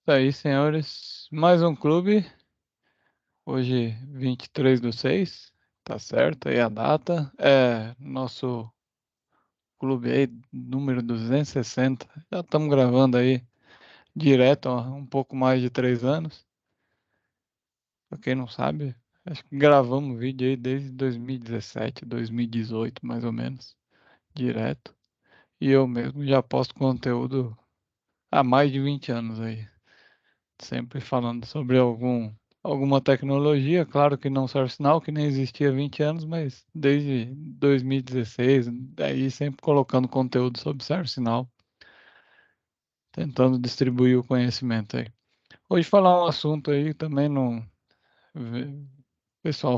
Tá aí, senhores. Mais um clube. Hoje, 23/6. Tá certo aí a data. É nosso clube aí, número 260. Já estamos gravando aí direto há um pouco mais de 3 anos. Pra quem não sabe, acho que gravamos vídeo aí desde 2017, 2018, mais ou menos. Direto. E eu mesmo já posto conteúdo há mais de 20 anos aí. Sempre falando sobre alguma tecnologia, claro que não ServiceNow, que nem existia há 20 anos, mas desde 2016, daí sempre colocando conteúdo sobre ServiceNow, tentando distribuir o conhecimento aí. Hoje falar um assunto aí também não o pessoal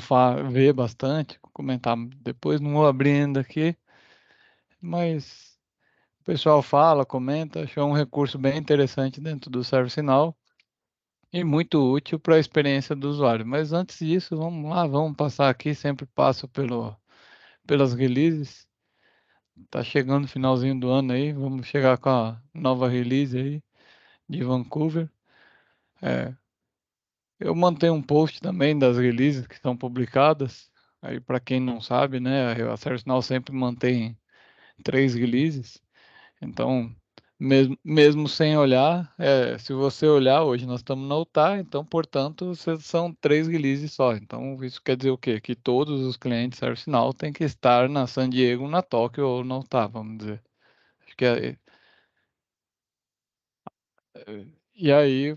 vê bastante, comentar depois, não vou abrir ainda aqui, mas o pessoal fala, comenta, achou um recurso bem interessante dentro do ServiceNow. E muito útil para a experiência do usuário. Mas antes disso, vamos lá, vamos passar aqui, sempre passo pelas releases. Tá chegando o finalzinho do ano aí, vamos chegar com a nova release aí de Vancouver. É, eu mantenho um post também das releases que estão publicadas. Aí para quem não sabe, né, a ServiceNow sempre mantém 3 releases. Então, mesmo sem olhar, se você olhar, hoje nós estamos na UTA, então, portanto, são 3 releases só. Então, isso quer dizer o quê? Que todos os clientes ServiceNow têm que estar na San Diego, na Tóquio ou na UTA, vamos dizer. Acho que e aí,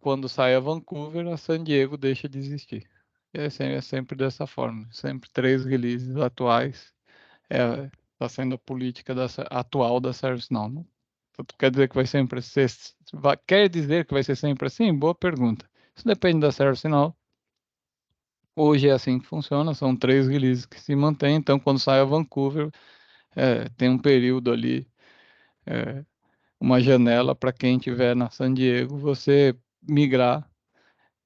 quando sai a Vancouver, a San Diego deixa de existir. É sempre dessa forma. Sempre 3 releases atuais. Está sendo a política atual da ServiceNow. Quer dizer que vai sempre ser, quer dizer que vai ser sempre assim? Boa pergunta. Isso depende da ServiceNow. Hoje é assim que funciona, são 3 releases que se mantêm, então quando sai a Vancouver, tem um período ali, é, uma janela para quem estiver na San Diego, você migrar,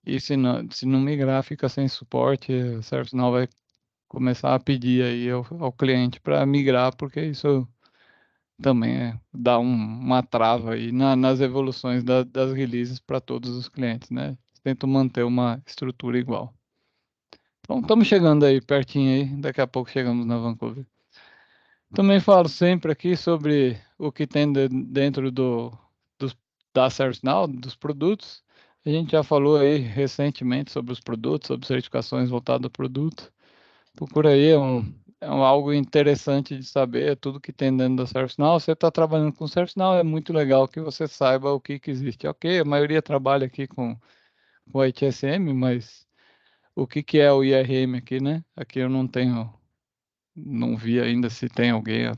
e se não migrar, fica sem suporte, a ServiceNow vai começar a pedir aí ao cliente para migrar, porque isso também dá uma trava aí nas evoluções das releases para todos os clientes, né? Tento manter uma estrutura igual. Então, estamos chegando aí pertinho aí, daqui a pouco chegamos na Vancouver. Também falo sempre aqui sobre o que tem dentro dos, da ServiceNow, dos produtos. A gente já falou aí recentemente sobre os produtos, sobre certificações voltadas ao produto. Procura aí, algo interessante de saber, tudo que tem dentro da ServiceNow. Você está trabalhando com ServiceNow, é muito legal que você saiba o que existe. Ok, a maioria trabalha aqui com o ITSM, mas o que é o IRM aqui, né? Aqui eu não vi ainda se tem alguém,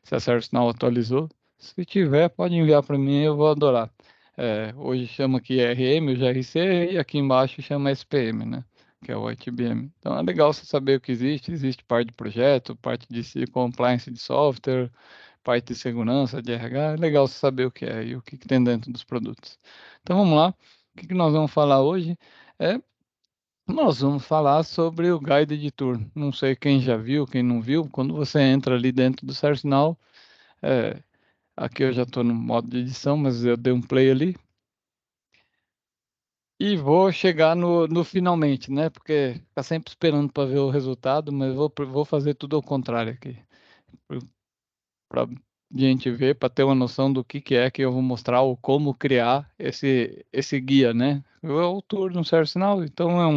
se a ServiceNow atualizou. Se tiver, pode enviar para mim, eu vou adorar. Hoje chama aqui IRM, o GRC, e aqui embaixo chama SPM, né? Que é o ITBM. Então é legal você saber o que existe. Existe parte de projeto, parte de compliance de software, parte de segurança, de RH. É legal você saber o que é e o que tem dentro dos produtos. Então vamos lá. O que nós vamos falar hoje? É, Nós vamos falar sobre o Guide de Tour. Não sei quem já viu, quem não viu. Quando você entra ali dentro do ServiceNow, é, aqui eu já estou no modo de edição, mas eu dei um play ali. E vou chegar no finalmente, né? Porque fica sempre esperando para ver o resultado, mas vou fazer tudo ao contrário aqui. Para a gente ver, para ter uma noção do que é que eu vou mostrar, ou como criar esse guia, né? O tour não serve sinal, então é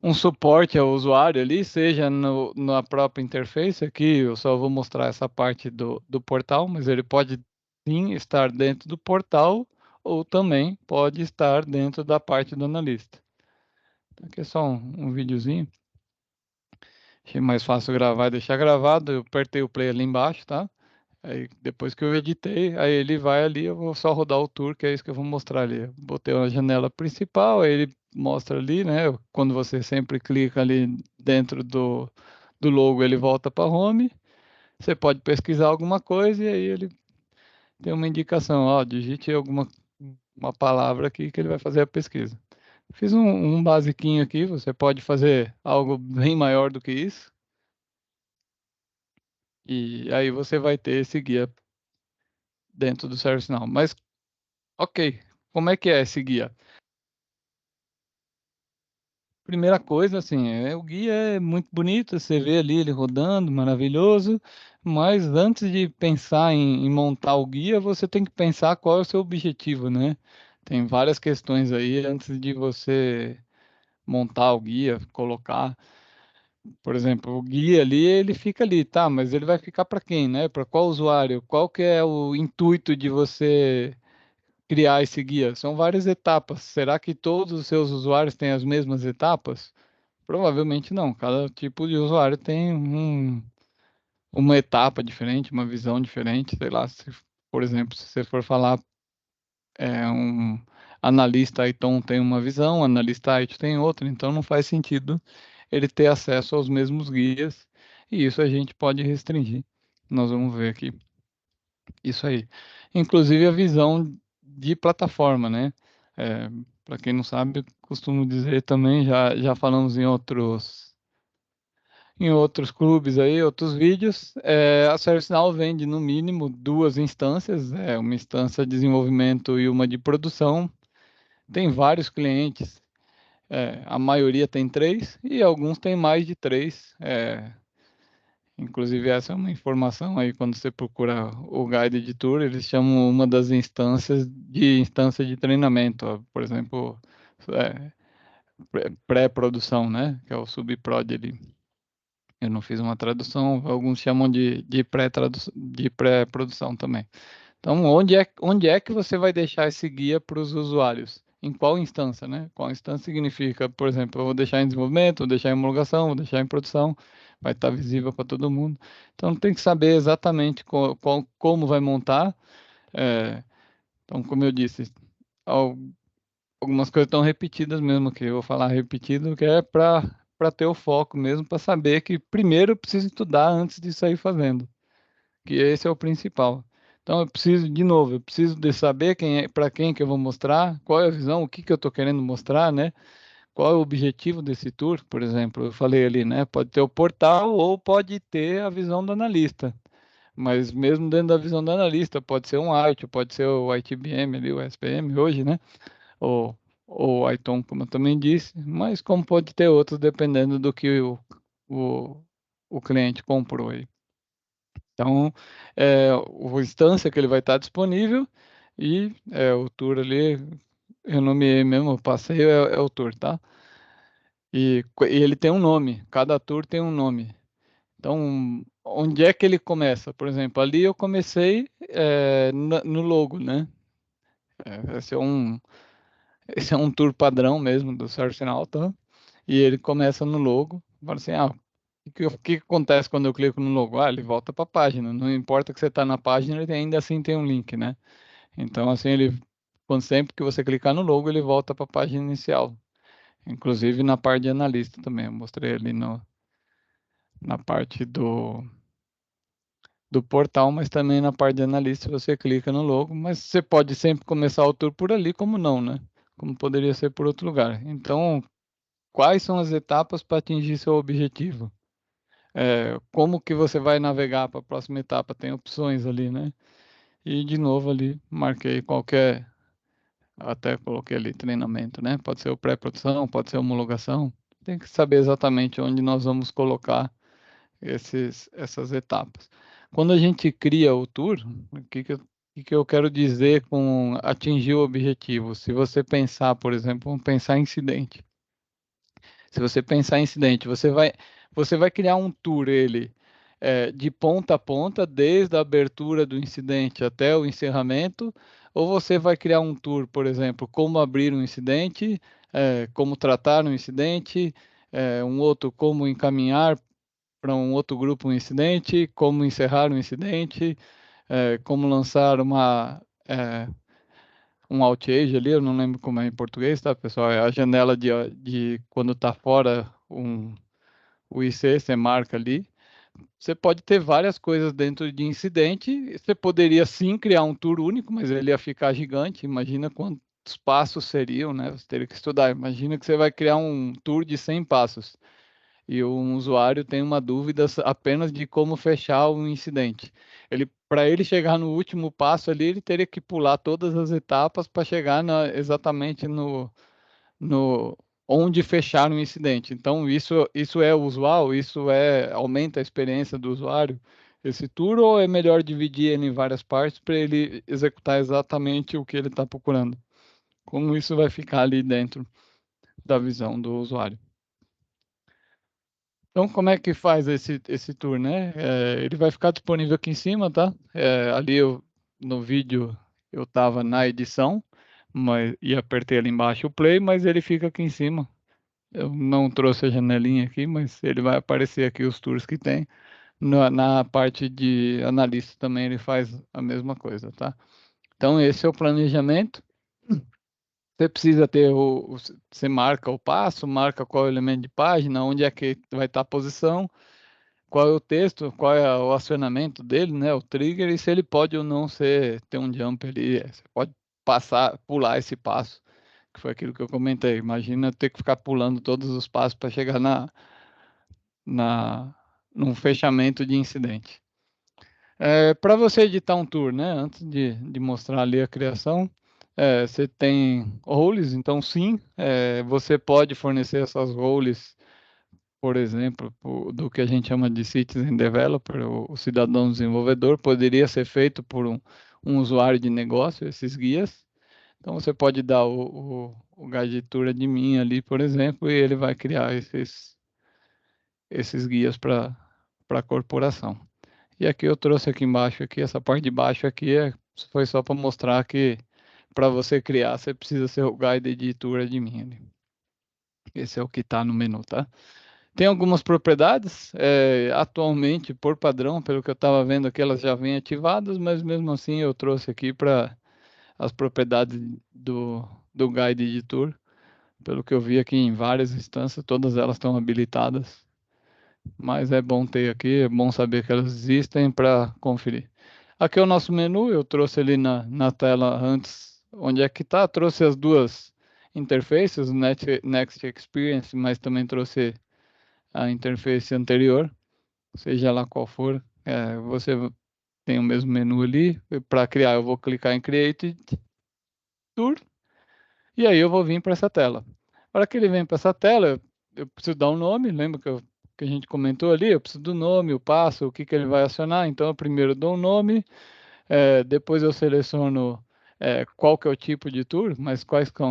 um suporte ao usuário ali, seja na própria interface. Aqui eu só vou mostrar essa parte do portal, mas ele pode sim estar dentro do portal ou também pode estar dentro da parte do analista. Então, aqui é só um videozinho. Achei mais fácil gravar e deixar gravado. Eu apertei o play ali embaixo, tá? Aí depois que eu editei, aí ele vai ali, eu vou só rodar o tour, que é isso que eu vou mostrar ali. Eu botei uma janela principal, aí ele mostra ali, né? Quando você sempre clica ali dentro do logo, ele volta para home. Você pode pesquisar alguma coisa e aí ele tem uma indicação, ó, digite uma palavra aqui que ele vai fazer a pesquisa. Fiz um basiquinho aqui, você pode fazer algo bem maior do que isso. E aí você vai ter esse guia dentro do ServiceNow. Mas Ok, como é que é esse guia? Primeira coisa, assim, o guia é muito bonito, você vê ali ele rodando, maravilhoso, mas antes de pensar em montar o guia, você tem que pensar qual é o seu objetivo, né? Tem várias questões aí antes de você montar o guia, colocar, por exemplo, o guia ali, ele fica ali, tá, mas ele vai ficar para quem, né? Para qual usuário? Qual que é o intuito de você criar esse guia? São várias etapas. Será que todos os seus usuários têm as mesmas etapas? Provavelmente não. Cada tipo de usuário tem uma etapa diferente, uma visão diferente. Sei lá, se, por exemplo, se você for falar, um analista Python tem uma visão, analista IT tem outra, então não faz sentido ele ter acesso aos mesmos guias, e isso a gente pode restringir. Nós vamos ver aqui. Isso aí. Inclusive a visão de plataforma, né? Para quem não sabe, costumo dizer também, já falamos em outros clubes aí, outros vídeos, a ServiceNow vende no mínimo duas instâncias, uma instância de desenvolvimento e uma de produção. Tem vários clientes, a maioria tem três e alguns têm mais de três. Inclusive essa é uma informação aí quando você procura o guide de tour, eles chamam uma das instâncias de instância de treinamento, ó. Por exemplo, é, pré-produção, né? Que é o subprod ali. Eu não fiz uma tradução, alguns chamam de pré-produção também. Então, onde é que você vai deixar esse guia para os usuários? Em qual instância, né? Qual instância significa, por exemplo, eu vou deixar em desenvolvimento, vou deixar em homologação, vou deixar em produção, vai estar visível para todo mundo. Então, tem que saber exatamente como vai montar. É, então, como eu disse, al- algumas coisas estão repetidas mesmo, que eu vou falar repetido, que é para ter o foco mesmo, para saber que primeiro eu preciso estudar antes de sair fazendo, que esse é o principal. Então eu preciso, de novo, eu preciso de saber para quem que eu vou mostrar, qual é a visão, o que que eu estou querendo mostrar, né? Qual é o objetivo desse tour, por exemplo, eu falei ali, né? Pode ter o portal ou pode ter a visão do analista. Mas mesmo dentro da visão do analista, pode ser um IT, pode ser o ITBM ali, o SPM hoje, né? ou, ou Python, como eu também disse, mas como pode ter outros, dependendo do que o, o cliente comprou aí. Então, o instância que ele vai estar disponível e o tour ali, eu nomeei mesmo, o passeio é o tour, tá? E ele tem um nome, cada tour tem um nome. Então, onde é que ele começa? Por exemplo, ali eu comecei no logo, né? Esse é um tour padrão mesmo do ServiceNow, tá? E ele começa no logo, fala assim, o que acontece quando eu clico no logo? Ele volta para a página, não importa que você está na página, ele ainda assim tem um link, né? Então, assim, quando sempre que você clicar no logo, ele volta para a página inicial. Inclusive na parte de analista também, eu mostrei ali na parte do portal, mas também na parte de analista você clica no logo, mas você pode sempre começar o tour por ali, como não, né? Como poderia ser por outro lugar. Então, quais são as etapas para atingir seu objetivo? Como que você vai navegar para a próxima etapa? Tem opções ali, né? E de novo ali, marquei qualquer, até coloquei ali treinamento, né? Pode ser o pré-produção, pode ser homologação. Tem que saber exatamente onde nós vamos colocar essas etapas. Quando a gente cria o tour, o que que eu quero dizer com atingir o objetivo? Se você pensar, por exemplo, vamos pensar em incidente. Se você pensar em incidente, você vai criar um tour ele de ponta a ponta, desde a abertura do incidente até o encerramento, ou você vai criar um tour, por exemplo, como abrir um incidente, como tratar um incidente, um outro como encaminhar para um outro grupo um incidente, como encerrar um incidente, como lançar um outage ali, eu não lembro como é em português, tá, pessoal? É a janela de quando está fora o IC, você marca ali. Você pode ter várias coisas dentro de incidente. Você poderia sim criar um tour único, mas ele ia ficar gigante. Imagina quantos passos seriam, né? Você teria que estudar. Imagina que você vai criar um tour de 100 passos. e um usuário tem uma dúvida apenas de como fechar o incidente. Para ele chegar no último passo ali, ele teria que pular todas as etapas para chegar exatamente no onde fechar um incidente. Então, isso é usual? Aumenta a experiência do usuário, esse tour, ou é melhor dividir ele em várias partes para ele executar exatamente o que ele está procurando? Como isso vai ficar ali dentro da visão do usuário? Então, como é que faz esse tour, né? Ele vai ficar disponível aqui em cima, tá? No vídeo eu estava na edição, e apertei ali embaixo o play, mas ele fica aqui em cima. Eu não trouxe a janelinha aqui, mas ele vai aparecer aqui os tours que tem. Na parte de analista também ele faz a mesma coisa, tá? Então, esse é o planejamento. Você precisa ter você marca o passo, marca qual é o elemento de página, onde é que vai estar a posição, qual é o texto, qual é o acionamento dele, né? O trigger, e se ele pode ou não ter um jump ali. Você pode pular esse passo, que foi aquilo que eu comentei. Imagina ter que ficar pulando todos os passos para chegar na, num fechamento de incidente. Para você editar um tour, né? Antes de mostrar ali a criação, você tem roles, então sim, você pode fornecer essas roles, por exemplo, do que a gente chama de citizen developer, o cidadão desenvolvedor, poderia ser feito por um usuário de negócio, esses guias. Então você pode dar o guide tour admin ali, por exemplo, e ele vai criar esses guias para a corporação. E aqui eu trouxe aqui embaixo, aqui, essa parte de baixo aqui foi só para mostrar que para você criar, você precisa ser o guide editor admin ali. Esse é o que está no menu, tá? Tem algumas propriedades, atualmente, por padrão, pelo que eu estava vendo aqui, elas já vêm ativadas, mas mesmo assim eu trouxe aqui para as propriedades do Guide Editor. Pelo que eu vi aqui em várias instâncias, todas elas estão habilitadas, mas é bom ter aqui, é bom saber que elas existem para conferir. Aqui é o nosso menu, eu trouxe ali na tela antes, onde é que está, trouxe as duas interfaces, o Next Experience, mas também trouxe a interface anterior, seja lá qual for, você tem o mesmo menu ali. Para criar, eu vou clicar em Create Tour e aí eu vou vir para essa tela. Para que ele venha para essa tela, eu preciso dar um nome, lembra que a gente comentou ali? Eu preciso do nome, o passo, o que que ele vai acionar. Então, eu primeiro dou um nome, depois eu seleciono qual que é o tipo de tour, mas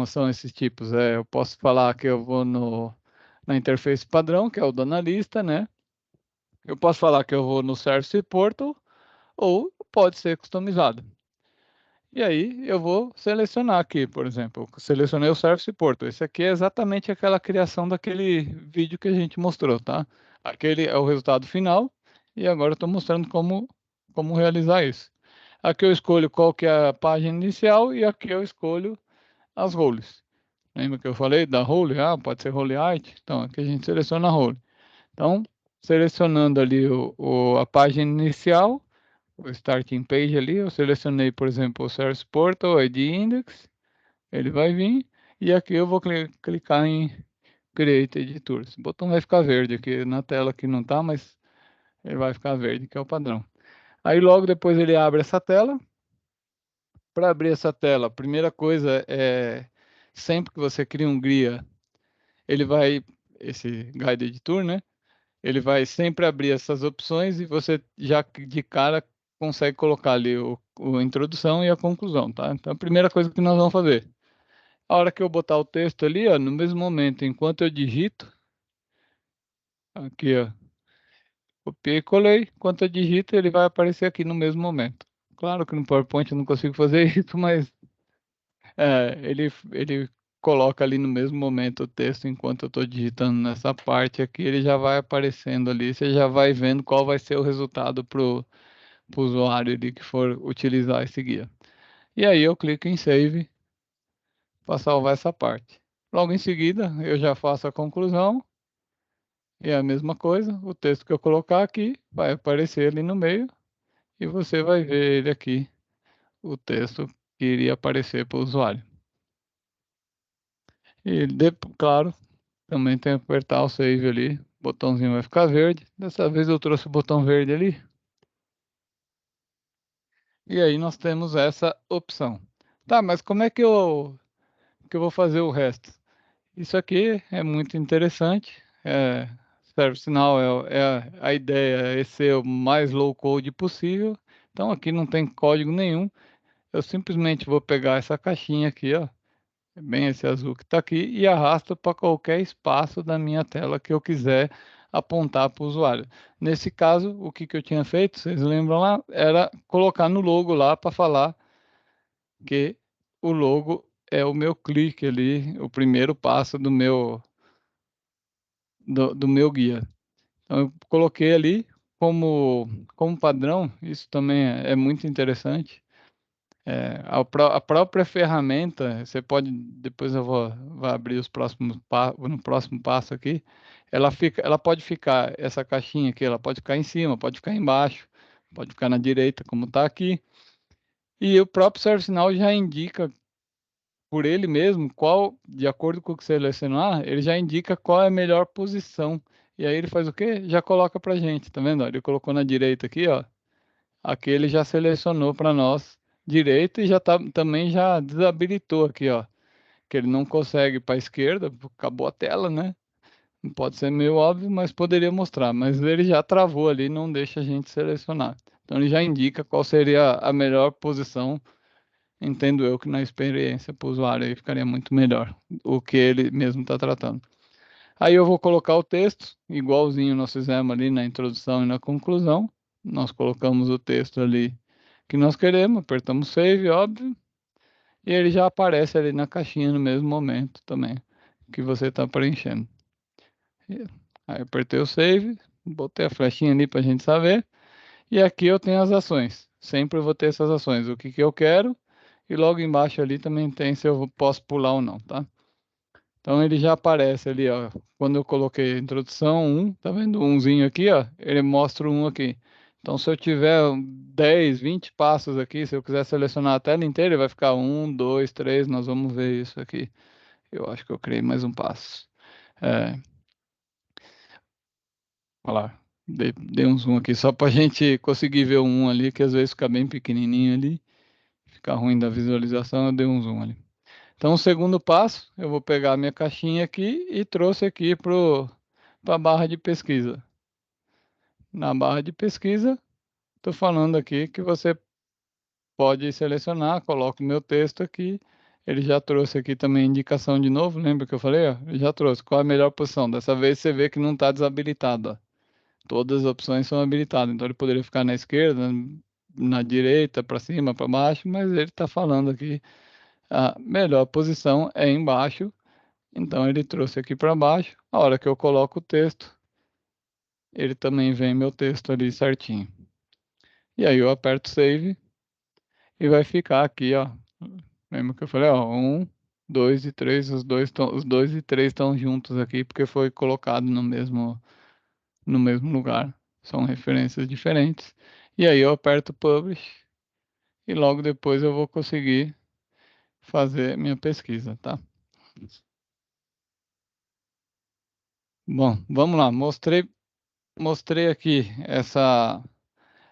são esses tipos? Eu posso falar que eu vou na interface padrão, que é o do analista, né? Eu posso falar que eu vou no Service Portal ou pode ser customizado. E aí eu vou selecionar aqui, por exemplo, eu selecionei o Service Portal. Esse aqui é exatamente aquela criação daquele vídeo que a gente mostrou, tá? Aquele é o resultado final e agora eu estou mostrando como realizar isso. Aqui eu escolho qual que é a página inicial e aqui eu escolho as roles. Lembra que eu falei da role? Ah, pode ser role art. Então aqui a gente seleciona a role. Então, selecionando ali a página inicial, o starting page ali, eu selecionei, por exemplo, o Source Portal, ID Index, ele vai vir, e aqui eu vou clicar em Create Editors. O botão vai ficar verde aqui na tela que não está, mas ele vai ficar verde, que é o padrão. Aí logo depois ele abre essa tela. Para abrir essa tela, a primeira coisa sempre que você cria um GUIA, esse Guide Editor, né? Ele vai sempre abrir essas opções e você já de cara consegue colocar ali a introdução e a conclusão, tá? Então, a primeira coisa que nós vamos fazer, a hora que eu botar o texto ali, ó, no mesmo momento, enquanto eu digito, aqui, ó, copiei e colei, enquanto eu digito, ele vai aparecer aqui no mesmo momento. Claro que no PowerPoint eu não consigo fazer isso, mas ele coloca ali no mesmo momento o texto enquanto eu estou digitando nessa parte aqui, ele já vai aparecendo ali, você já vai vendo qual vai ser o resultado para o usuário ali que for utilizar esse guia. E aí eu clico em Save para salvar essa parte. Logo em seguida, eu já faço a conclusão, e é a mesma coisa, o texto que eu colocar aqui vai aparecer ali no meio, e você vai ver ele aqui, o texto que iria aparecer para o usuário. E, claro, também tem que apertar o Save ali, botãozinho vai ficar verde. Dessa vez eu trouxe o botão verde ali. E aí nós temos essa opção. Tá, mas como é que eu vou fazer o resto? Isso aqui é muito interessante. ServiceNow a ideia é ser o mais low code possível. Então aqui não tem código nenhum. Eu simplesmente vou pegar essa caixinha aqui, ó, bem esse azul que está aqui, e arrasto para qualquer espaço da minha tela que eu quiser apontar para o usuário. Nesse caso, o que que eu tinha feito, vocês lembram lá, era colocar no logo lá para falar que o logo é o meu clique ali, o primeiro passo do meu guia. Então, eu coloquei ali como padrão, isso também é muito interessante. A própria ferramenta, você pode, depois eu vou abrir os próximos no próximo passo aqui, ela pode ficar, essa caixinha aqui, ela pode ficar em cima, pode ficar embaixo, pode ficar na direita, como está aqui. E o próprio ServiceNow já indica por ele mesmo qual, de acordo com o que você selecionar, ele já indica qual é a melhor posição. E aí ele faz o quê? Já coloca pra gente, tá vendo? Ó, ele colocou na direita aqui, ó. Aqui ele já selecionou para nós direito e já também já desabilitou aqui, ó, que ele não consegue para a esquerda, acabou a tela, né? Não pode ser meio óbvio, mas poderia mostrar, mas ele já travou ali, não deixa a gente selecionar. Então ele já indica qual seria a melhor posição, entendo eu que na experiência para o usuário aí ficaria muito melhor o que ele mesmo está tratando. Aí eu vou colocar o texto, igualzinho nós fizemos ali na introdução e na conclusão. Nós colocamos o texto ali que nós queremos, apertamos save, óbvio, e ele já aparece ali na caixinha no mesmo momento também que você está preenchendo. E aí apertei o save, botei a flechinha ali para a gente saber, e aqui eu tenho as ações. Sempre eu vou ter essas ações, o que que eu quero, e logo embaixo ali também tem se eu posso pular ou não, tá? Então ele já aparece ali, ó. Quando eu coloquei a introdução um, tá vendo o umzinho aqui, ó? Ele mostra o um aqui. Então se eu tiver 10, 20 passos aqui, se eu quiser selecionar a tela inteira, ele vai ficar um, dois, três, nós vamos ver isso aqui. Eu acho que eu criei mais um passo. É, olha lá, dei um zoom aqui só para a gente conseguir ver o um ali, que às vezes fica bem pequenininho ali, fica ruim da visualização, eu dei um zoom ali. Então, o segundo passo, eu vou pegar a minha caixinha aqui e trouxe aqui para a barra de pesquisa. Na barra de pesquisa, estou falando aqui que você pode selecionar, coloco o meu texto aqui. Ele já trouxe aqui também a indicação de novo, lembra que eu falei? Ó? Ele já trouxe qual é a melhor posição. Dessa vez você vê que não está desabilitado. Ó. Todas as opções são habilitadas. Então ele poderia ficar na esquerda, na direita, para cima, para baixo, mas ele está falando aqui a melhor posição é embaixo. Então ele trouxe aqui para baixo. A hora que eu coloco o texto, ele também vem meu texto ali certinho. E aí eu aperto save e vai ficar aqui, ó. Lembra que eu falei, ó, um, dois e três, os dois e três estão juntos aqui porque foi colocado no mesmo lugar. São referências diferentes. E aí eu aperto publish e logo depois eu vou conseguir fazer minha pesquisa, tá? Bom, vamos lá. Mostrei aqui essa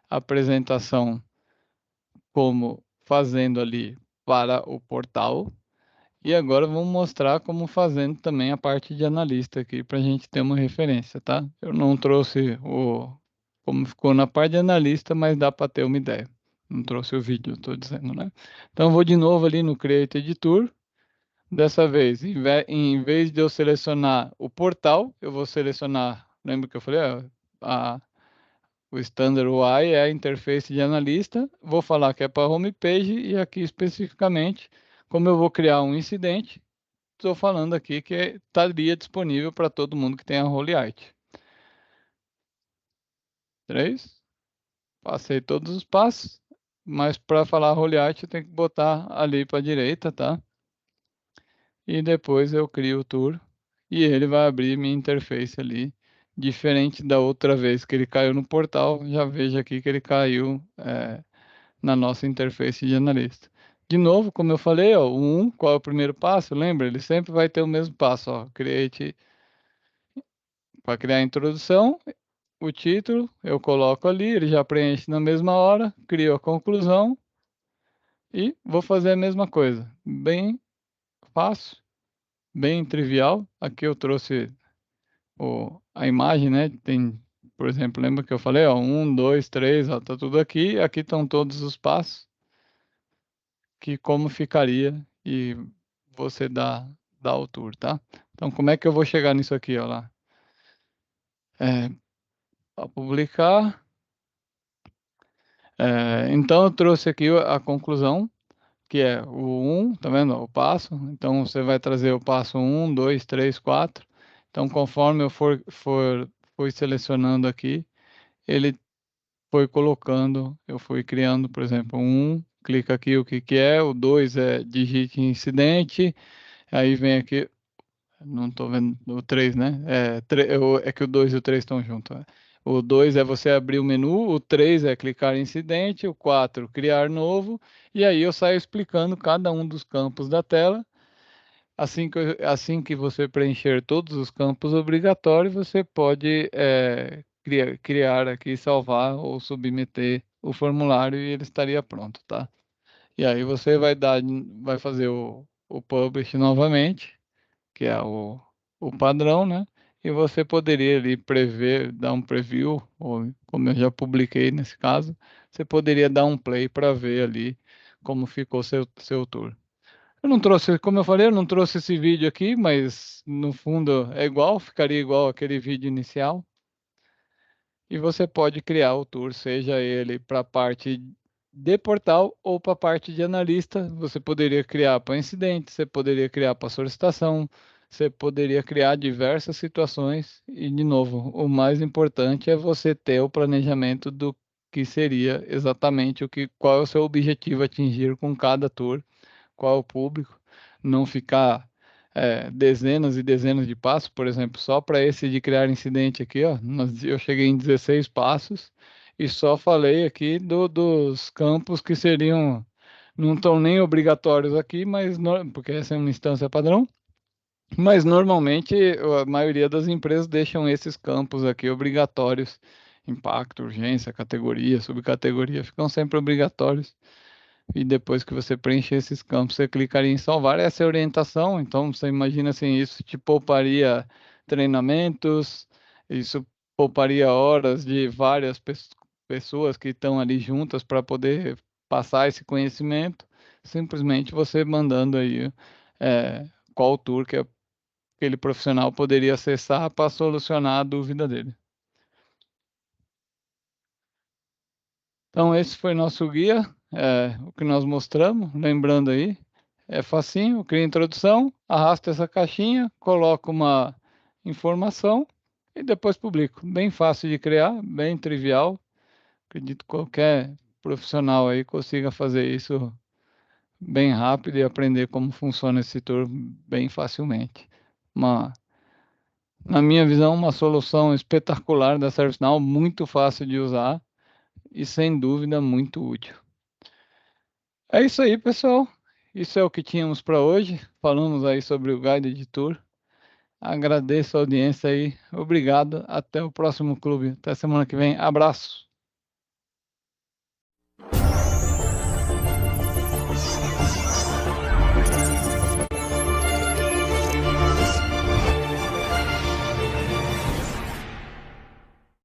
apresentação como fazendo ali para o portal. E agora vamos mostrar como fazendo também a parte de analista aqui para a gente ter uma referência, tá? Eu não trouxe como ficou na parte de analista, mas dá para ter uma ideia. Não trouxe o vídeo, estou dizendo, né? Então eu vou de novo ali no Create Editor. Dessa vez, em vez de eu selecionar o portal, eu vou selecionar, lembra que eu falei, a o Standard UI é a interface de analista. Vou falar que é para homepage e aqui especificamente, como eu vou criar um incidente, estou falando aqui que estaria disponível para todo mundo que tenha Holyite. 3. Passei todos os passos, mas para falar Holyite eu tenho que botar ali para a direita, tá? E depois eu crio o tour e ele vai abrir minha interface ali. Diferente da outra vez que ele caiu no portal, já vejo aqui que ele caiu na nossa interface de analista. De novo, como eu falei, ó, o 1, qual é o primeiro passo? Lembra? Ele sempre vai ter o mesmo passo, ó, create para criar a introdução, o título, eu coloco ali, ele já preenche na mesma hora, crio a conclusão e vou fazer a mesma coisa. Bem fácil, bem trivial. Aqui eu trouxe a imagem, né? Tem, por exemplo, lembra que eu falei, ó, 1, 2, 3, ó, tá tudo aqui. Aqui estão todos os passos, que como ficaria e você dá o tour, tá? Então, como é que eu vou chegar nisso aqui, ó lá? É, para publicar. Então, eu trouxe aqui a conclusão, que é o 1, tá vendo? O passo. Então, você vai trazer o passo 1, 2, 3, 4. Então, conforme eu fui selecionando aqui, ele foi colocando, eu fui criando, por exemplo, um, clica aqui o que que é, o 2 é digite incidente, aí vem aqui, não estou vendo o 3, né? É que o 2 e o 3 estão juntos. Né? O 2 é você abrir o menu, o 3 é clicar em incidente, o 4 criar novo, e aí eu saio explicando cada um dos campos da tela. Assim que você preencher todos os campos obrigatórios, você pode criar aqui, salvar ou submeter o formulário e ele estaria pronto, tá? E aí você vai fazer o publish novamente, que é o padrão, né? E você poderia ali prever, dar um preview, ou como eu já publiquei nesse caso, você poderia dar um play para ver ali como ficou seu tour. Eu não trouxe, como eu falei, eu não trouxe esse vídeo aqui, mas no fundo é igual, ficaria igual aquele vídeo inicial. E você pode criar o tour, seja ele para a parte de portal ou para a parte de analista. Você poderia criar para incidente, você poderia criar para solicitação, você poderia criar diversas situações. E, de novo, o mais importante é você ter o planejamento do que seria exatamente qual é o seu objetivo a atingir com cada tour, qual é o público, não ficar dezenas e dezenas de passos, por exemplo, só para esse de criar incidente aqui, ó, eu cheguei em 16 passos e só falei aqui dos campos que seriam, não estão nem obrigatórios aqui, mas porque essa é uma instância padrão, mas normalmente a maioria das empresas deixam esses campos aqui obrigatórios, impacto, urgência, categoria, subcategoria, ficam sempre obrigatórios. E depois que você preencher esses campos, você clicaria em salvar. Essa é a orientação. Então, você imagina assim, isso te pouparia treinamentos, isso pouparia horas de várias pessoas que estão ali juntas para poder passar esse conhecimento. Simplesmente você mandando aí qual tour que aquele profissional poderia acessar para solucionar a dúvida dele. Então, esse foi nosso guia, o que nós mostramos. Lembrando aí, é facinho, cria a introdução, arrasta essa caixinha, coloca uma informação e depois publico. Bem fácil de criar, bem trivial. Acredito que qualquer profissional aí consiga fazer isso bem rápido e aprender como funciona esse setor bem facilmente. Uma, na minha visão, uma solução espetacular da ServiceNow, muito fácil de usar e sem dúvida muito útil. É isso aí, pessoal. Isso é o que tínhamos para hoje. Falamos aí sobre o Guide de Tour. Agradeço a audiência aí. Obrigado. Até o próximo clube. Até semana que vem. Abraço.